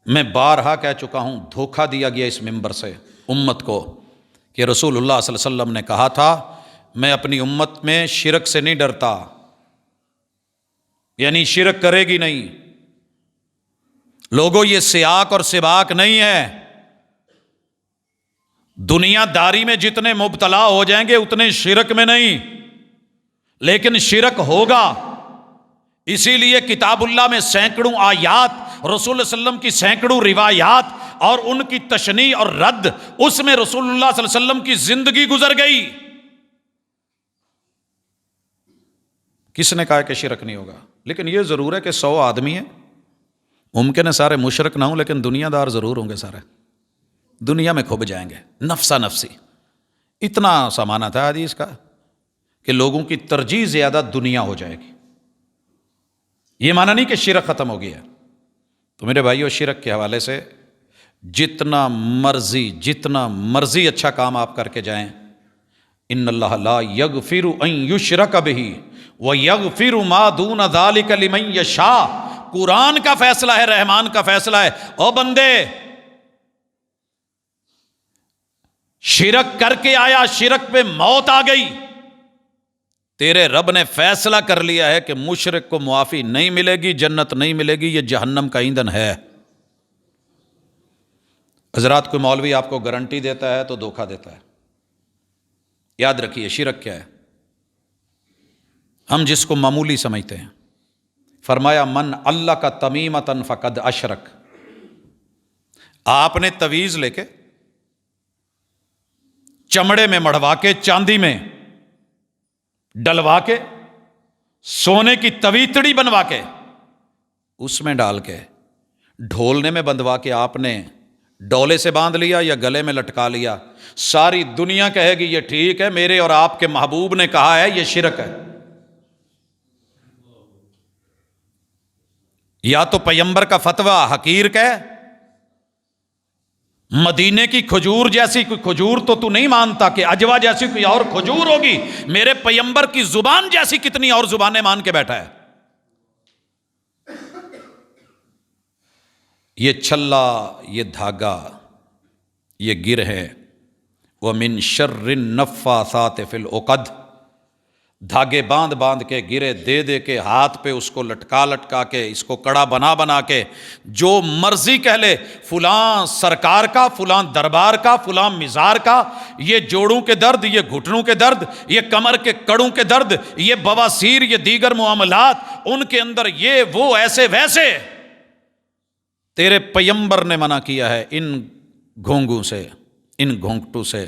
میں بارہا کہہ چکا ہوں، دھوکہ دیا گیا اس ممبر سے امت کو کہ رسول اللہ صلی اللہ علیہ وسلم نے کہا تھا میں اپنی امت میں شرک سے نہیں ڈرتا، یعنی شرک کرے گی نہیں۔ لوگوں یہ سیاق اور سباق نہیں ہے، دنیا داری میں جتنے مبتلا ہو جائیں گے اتنے شرک میں نہیں، لیکن شرک ہوگا۔ اسی لیے کتاب اللہ میں سینکڑوں آیات، رسول اللہ علیہ وسلم کی سینکڑوں روایات اور ان کی تشریح اور رد، اس میں رسول اللہ صلی اللہ علیہ وسلم کی زندگی گزر گئی۔ کس نے کہا کہ شرک نہیں ہوگا؟ لیکن یہ ضرور ہے کہ 100 آدمی ہیں، ممکن ہے سارے مشرک نہ ہوں لیکن دنیا دار ضرور ہوں گے، سارے دنیا میں کھب جائیں گے نفسا نفسی۔ اتنا سامانہ تھا حدیث کا کہ لوگوں کی ترجیح زیادہ دنیا ہو جائے گی۔ یہ معنی نہیں کہ شرک ختم ہو گیا۔ تو میرے بھائیو، شرک کے حوالے سے جتنا مرضی اچھا کام آپ کر کے جائیں، ان اللہ لا یغفر ان یشرک بہ ویغفر ما دون ذلک لمن یشاء۔ قرآن کا فیصلہ ہے، رحمان کا فیصلہ ہے۔ او بندے، شرک کر کے آیا، شرک پہ موت آ گئی، تیرے رب نے فیصلہ کر لیا ہے کہ مشرک کو معافی نہیں ملے گی، جنت نہیں ملے گی، یہ جہنم کا ایندھن ہے۔ حضرات، کوئی مولوی آپ کو گارنٹی دیتا ہے تو دھوکہ دیتا ہے۔ یاد رکھیے، شرک کیا ہے؟ ہم جس کو معمولی سمجھتے ہیں، فرمایا من اللہ کا تمیمتن فقد اشرک۔ آپ نے تویز لے کے چمڑے میں مڑوا کے، چاندی میں ڈلوا کے، سونے کی تویتڑی بنوا کے، اس میں ڈال کے، ڈھولنے میں بندھوا کے آپ نے ڈولے سے باندھ لیا یا گلے میں لٹکا لیا، ساری دنیا کہے گی یہ ٹھیک ہے، میرے اور آپ کے محبوب نے کہا ہے یہ شرک ہے۔ یا تو پیغمبر کا فتویٰ حقیر کہے، مدینے کی کھجور جیسی کوئی کھجور تو نہیں مانتا کہ عجوہ جیسی کوئی اور کھجور ہوگی، میرے پیغمبر کی زبان جیسی کتنی اور زبانیں مان کے بیٹھا ہے۔ یہ چھلا، یہ دھاگا، یہ گر ہے۔ وَمِن شَرِّ النَّفَّاثَاتِ فِي الْعُقَدِ، دھاگے باندھ باندھ کے، گرے دے دے کے، ہاتھ پہ اس کو لٹکا کے، اس کو کڑا بنا کے، جو مرضی کہہ لے، فلاں سرکار کا، فلاں دربار کا، فلاں مزار کا، یہ جوڑوں کے درد، یہ گھٹنوں کے درد، یہ کمر کے کڑوں کے درد، یہ بواسیر، یہ دیگر معاملات، ان کے اندر یہ وہ ایسے ویسے۔ تیرے پیغمبر نے منع کیا ہے ان گھونگوں سے، ان گھونگٹوں سے،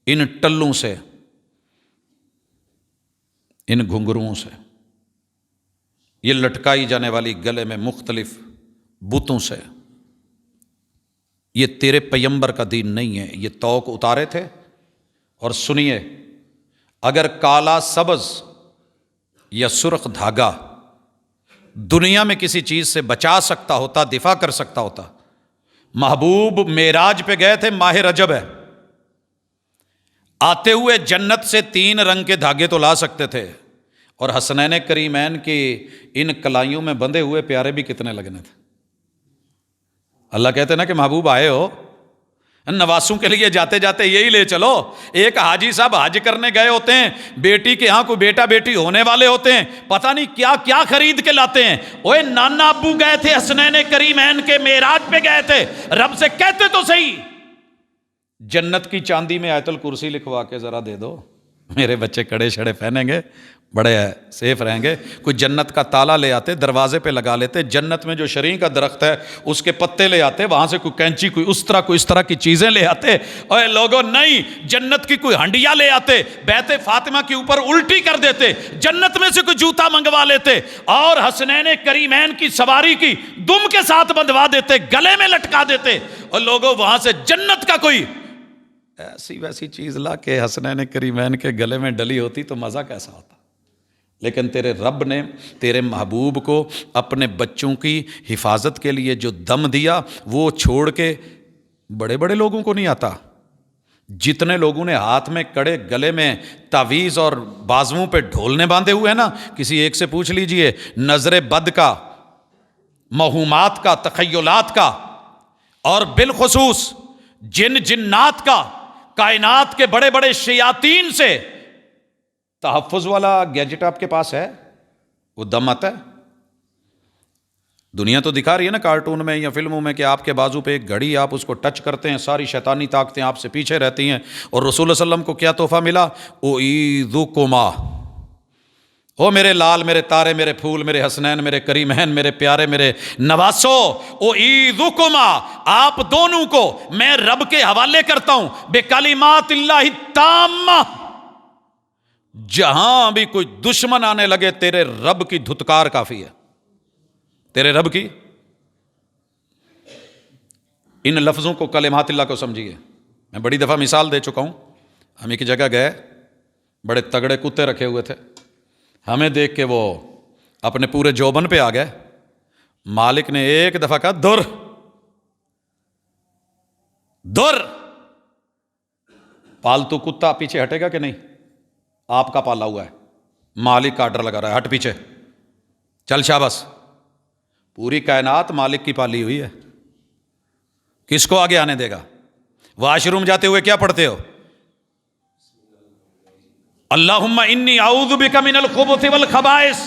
ان ٹلوں سے، ان گھنگروؤں سے، یہ لٹکائی جانے والی گلے میں مختلف بتوں سے۔ یہ تیرے پیغمبر کا دین نہیں ہے۔ یہ توق اتارے تھے۔ اور سنیے، اگر کالا سبز یا سرخ دھاگا دنیا میں کسی چیز سے بچا سکتا ہوتا، دفاع کر سکتا ہوتا، محبوب معراج پہ گئے تھے، ماہ رجب ہے، آتے ہوئے جنت سے 3 رنگ کے دھاگے تو لا سکتے تھے، اور حسنین کریمین کی ان کلائیوں میں بندھے ہوئے پیارے بھی کتنے لگنے تھے۔ اللہ کہتے ہیں نا کہ محبوب آئے ہو، نواسوں کے لیے جاتے جاتے یہی لے چلو۔ ایک حاجی صاحب حج کرنے گئے ہوتے ہیں، بیٹی کے ہاں کوئی بیٹا بیٹی ہونے والے ہوتے ہیں، پتہ نہیں کیا کیا خرید کے لاتے ہیں۔ اوے نانا ابو گئے تھے حسنین کریمین کے معراج پہ گئے تھے، رب سے کہتے تو صحیح، جنت کی چاندی میں آیت الکرسی لکھوا کے ذرا دے دو، میرے بچے کڑے شڑے پہنیں گے، بڑے سیف رہیں گے۔ کوئی جنت کا تالا لے آتے، دروازے پہ لگا لیتے، جنت میں جو شریں کا درخت ہے اس کے پتے لے آتے، وہاں سے کوئی کینچی، کوئی اس طرح کی چیزیں لے آتے۔ اور لوگوں نہیں، جنت کی کوئی ہنڈیا لے آتے، بیت فاطمہ کے اوپر الٹی کر دیتے، جنت میں سے کوئی جوتا منگوا لیتے، اور حسنین کریمین کی سواری کی دم کے ساتھ بندھوا دیتے، گلے میں لٹکا دیتے، اور لوگوں وہاں سے جنت کا کوئی ایسی ویسی چیز لا کے حسنین کریمین کے گلے میں ڈلی ہوتی تو مزہ کیسا ہوتا۔ لیکن تیرے رب نے تیرے محبوب کو اپنے بچوں کی حفاظت کے لیے جو دم دیا، وہ چھوڑ کے بڑے بڑے لوگوں کو نہیں آتا۔ جتنے لوگوں نے ہاتھ میں کڑے، گلے میں تعویذ اور بازوؤں پہ ڈھولنے باندھے ہوئے ہیں نا، کسی ایک سے پوچھ لیجئے، نظر بد کا، موہومات کا، تخیلات کا، اور بالخصوص جن جنات کا کائنات کے بڑے بڑے شیاطین سے تحفظ والا گیجٹ آپ کے پاس ہے؟ وہ دم آتا ہے؟ دنیا تو دکھا رہی ہے نا کارٹون میں یا فلموں میں کہ آپ کے بازو پہ ایک گھڑی، آپ اس کو ٹچ کرتے ہیں، ساری شیطانی طاقتیں آپ سے پیچھے رہتی ہیں. اور رسول اللہ علیہ وسلم کو کیا تحفہ ملا؟ اعیذکما، او میرے لال، میرے تارے، میرے پھول، میرے حسنین، میرے کریمین، میرے پیارے، میرے نواسو، اعیذکما، آپ دونوں کو میں رب کے حوالے کرتا ہوں بکلمات اللہ التامہ. جہاں بھی کوئی دشمن آنے لگے تیرے رب کی دھتکار کافی ہے، تیرے رب کی. ان لفظوں کو، کلمات اللہ کو سمجھیے. میں بڑی دفعہ مثال دے چکا ہوں. ہم ایک جگہ گئے، بڑے تگڑے کتے رکھے ہوئے تھے، ہمیں دیکھ کے وہ اپنے پورے جوبن پہ آ گئے. مالک نے ایک دفعہ کہا دور دور. پالتو کتا پیچھے ہٹے گا کہ نہیں؟ آپ کا پالا ہوا ہے، مالک کا آرڈر لگا رہا ہے، ہٹ پیچھے، چل شاباش. پوری کائنات مالک کی پالی ہوئی ہے، کس کو آگے آنے دے گا؟ واش روم جاتے ہوئے کیا پڑھتے ہو؟ اللہم انی اعوذ بک من الخبث والخبائث.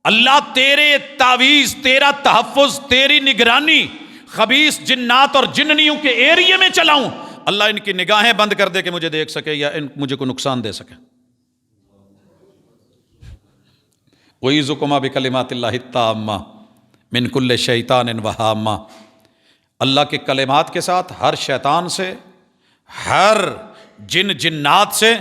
اللہ تیرے تعویذ، تیرا تحفظ، تیری نگرانی خبیث جنات اور جننیوں کے ایریے میں چلاؤں. اللہ ان کی نگاہیں بند کر دے کہ مجھے دیکھ سکے یا مجھے کو نقصان دے سکے. اعیذکما بکلمات اللہ التامہ من کل شیطان وہامہ. اللہ کے کلمات کے ساتھ ہر شیطان سے، ہر جن جنات سے،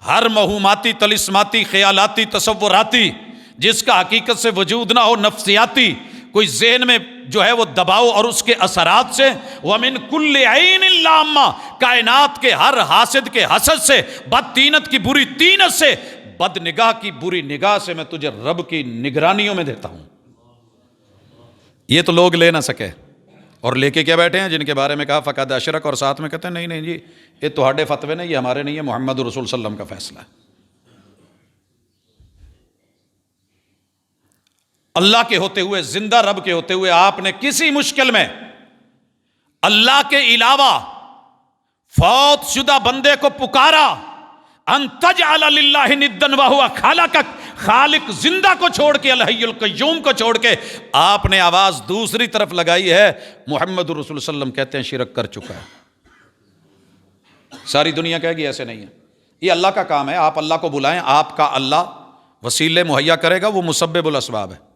ہر موہوماتی طلسماتی خیالاتی تصوراتی جس کا حقیقت سے وجود نہ ہو، نفسیاتی کوئی ذہن میں جو ہے وہ دباؤ اور اس کے اثرات سے، وَمِن كُلِّ عَيْنٍ لَامَّةٍ، کائنات کے ہر حاسد کے حسد سے، بد تینت کی بری تینت سے، بد نگاہ کی بری نگاہ سے میں تجھے رب کی نگرانیوں میں دیتا ہوں. یہ تو لوگ لے نہ سکے، اور لے کے کیا بیٹھے ہیں؟ جن کے بارے میں کہا فقد اشرک، اور ساتھ میں کہتے ہیں نہیں نہیں جی یہ تہاڈے فتوے نہیں، یہ ہمارے نہیں، ہے محمد رسول صلی اللہ علیہ وسلم کا فیصلہ ہے. اللہ کے ہوتے ہوئے، زندہ رب کے ہوتے ہوئے، آپ نے کسی مشکل میں اللہ کے علاوہ فوت شدہ بندے کو پکارا، ان تجعل للہ ندا وہو خلقک، خالق زندہ کو چھوڑ کے، الحی القیوم کو چھوڑ کے آپ نے آواز دوسری طرف لگائی ہے. محمد رسول اللہ علیہ وسلم کہتے ہیں شرک کر چکا ہے. ساری دنیا کہے گی ایسے نہیں ہے. یہ اللہ کا کام ہے، آپ اللہ کو بلائیں، آپ کا اللہ وسیلے مہیا کرے گا، وہ مسبب الاسباب ہے،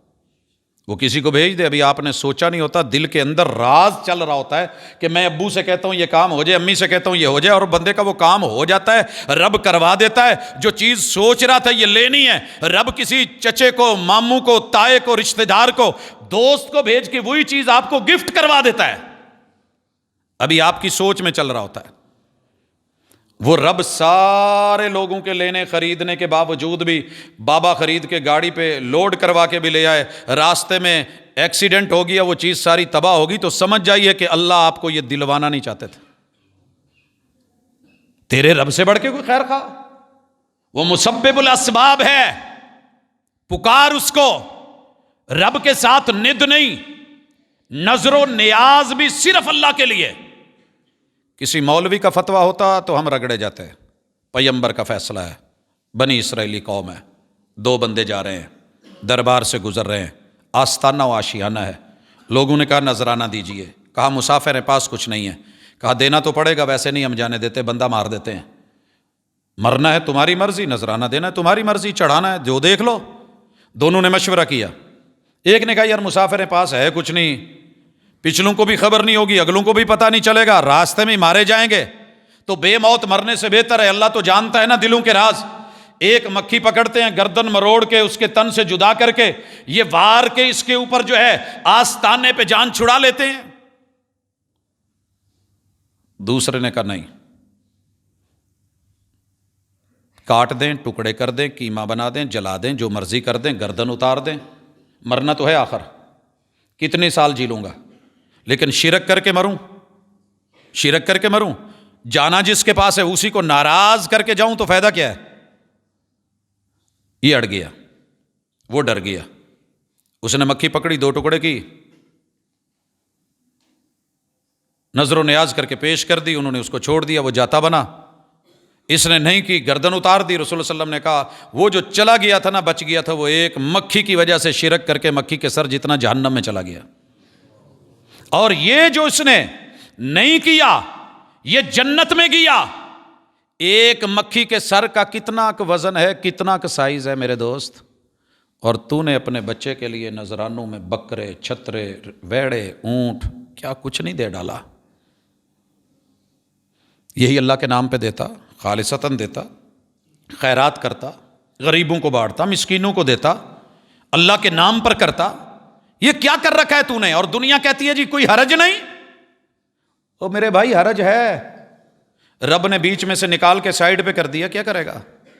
وہ کسی کو بھیج دے. ابھی آپ نے سوچا نہیں ہوتا، دل کے اندر راز چل رہا ہوتا ہے کہ میں ابو سے کہتا ہوں یہ کام ہو جائے، امی سے کہتا ہوں یہ ہو جائے، اور بندے کا وہ کام ہو جاتا ہے، رب کروا دیتا ہے. جو چیز سوچ رہا تھا یہ لینی ہے، رب کسی چچے کو، ماموں کو، تائے کو، رشتہ دار کو، دوست کو بھیج کے وہی چیز آپ کو گفٹ کروا دیتا ہے. ابھی آپ کی سوچ میں چل رہا ہوتا ہے. وہ رب سارے لوگوں کے لینے خریدنے کے باوجود بھی، بابا خرید کے گاڑی پہ لوڈ کروا کے بھی لے آئے، راستے میں ایکسیڈنٹ ہو گیا، وہ چیز ساری تباہ ہوگی، تو سمجھ جائیے کہ اللہ آپ کو یہ دلوانا نہیں چاہتے تھے. تیرے رب سے بڑھ کے کوئی خیر خواہ؟ وہ مسبب الاسباب ہے، پکار اس کو. رب کے ساتھ ند نہیں، نظر و نیاز بھی صرف اللہ کے لیے. کسی مولوی کا فتویٰ ہوتا تو ہم رگڑے جاتے. پیغمبر کا فیصلہ ہے، بنی اسرائیلی قوم ہے، 2 بندے جا رہے ہیں، دربار سے گزر رہے ہیں، آستانہ و آشیانہ ہے. لوگوں نے کہا نذرانہ دیجئے، کہا مسافر ہیں، پاس کچھ نہیں ہے. کہا دینا تو پڑے گا، ویسے نہیں ہم جانے دیتے، بندہ مار دیتے ہیں. مرنا ہے تمہاری مرضی، نذرانہ دینا ہے تمہاری مرضی، چڑھانا ہے جو دیکھ لو. دونوں نے مشورہ کیا. ایک نے کہا یار مسافر ہیں، پاس ہے کچھ نہیں، پچھلوں کو بھی خبر نہیں ہوگی، اگلوں کو بھی پتہ نہیں چلے گا، راستے میں مارے جائیں گے، تو بے موت مرنے سے بہتر ہے. اللہ تو جانتا ہے نا دلوں کے راز. ایک مکھی پکڑتے ہیں، گردن مروڑ کے اس کے تن سے جدا کر کے یہ وار کے اس کے اوپر جو ہے آستانے پہ جان چھڑا لیتے ہیں. دوسرے نے کہا نہیں، کاٹ دیں، ٹکڑے کر دیں، قیمہ بنا دیں، جلا دیں، جو مرضی کر دیں، گردن اتار دیں، مرنا تو ہے آخر، کتنے سال جی لوں گا، لیکن شرک کر کے مروں، شرک کر کے مروں. جانا جس کے پاس ہے اسی کو ناراض کر کے جاؤں تو فائدہ کیا ہے؟ یہ اڑ گیا، وہ ڈر گیا. اس نے مکھی پکڑی، 2 ٹکڑے کی، نظر و نیاز کر کے پیش کر دی، انہوں نے اس کو چھوڑ دیا، وہ جاتا بنا۔ اس نے نہیں کی، گردن اتار دی۔ رسول اللہ صلی اللہ علیہ وسلم نے کہا وہ جو چلا گیا تھا نا، بچ گیا تھا، وہ ایک مکھی کی وجہ سے شرک کر کے مکھی کے سر جتنا جہنم میں چلا گیا، اور یہ جو اس نے نہیں کیا یہ جنت میں گیا۔ ایک مکھی کے سر کا کتنا کا وزن ہے، کتنا کا سائز ہے میرے دوست، اور تو نے اپنے بچے کے لیے نذرانوں میں بکرے، چھترے، ویڑے، اونٹ، کیا کچھ نہیں دے ڈالا۔ یہی اللہ کے نام پہ دیتا، خالصتاً دیتا، خیرات کرتا، غریبوں کو بانٹتا، مسکینوں کو دیتا، اللہ کے نام پر کرتا۔ یہ کیا کر رکھا ہے تو نے؟ اور دنیا کہتی ہے جی کوئی حرج نہیں۔ او میرے بھائی حرج ہے، رب نے بیچ میں سے نکال کے سائیڈ پہ کر دیا، کیا کرے گا؟